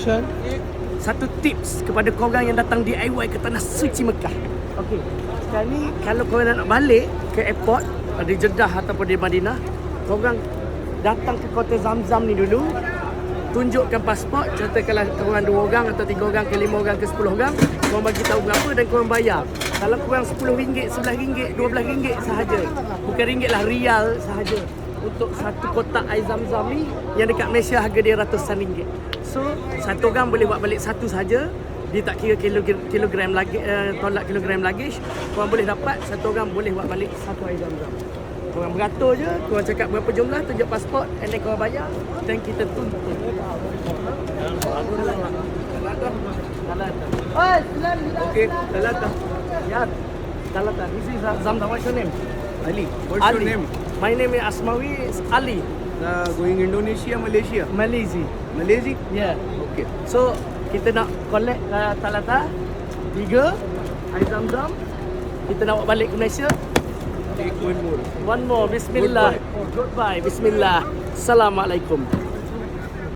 Action. Satu tips kepada korang yang datang DIY ke Tanah Suci Mekah. Okey, sekarang ni kalau korang nak balik ke airport di Jeddah ataupun di Madinah, korang datang ke Kota Zamzam ni dulu, tunjukkan pasport, katakanlah korang 2 orang atau 3 orang ke 5 orang ke 10 orang, korang bagi tahu berapa dan korang bayar. Kalau korang RM10, RM11, RM12 sahaja. Bukan ringgit lah, rial sahaja. Untuk satu kotak air Zamzam ni yang dekat Malaysia harga dia ratusan ringgit. So, satu orang boleh buat balik satu saja. Dia tak kira kilogram lagi, tolak kilogram luggage. Korang boleh dapat, satu orang boleh buat balik satu air Zamzam. Korang beratur je, korang cakap berapa jumlah, tunjuk pasport, and then korang bayar, dan kita tuntut. Okay, Talata. Yeah, Talata. This is Zamzam. What's your name? Ali. What's Ali. your name? My name is Asmawi. It's Ali. Going Indonesia, Malaysia. Malaysia. Malaysia? Yeah. Okay. So, kita nak collect Talata 3 air Zamzam. Kita nak bawa balik ke Malaysia. Take one more. One more. Bismillah. Goodbye. Bismillah. Assalamualaikum.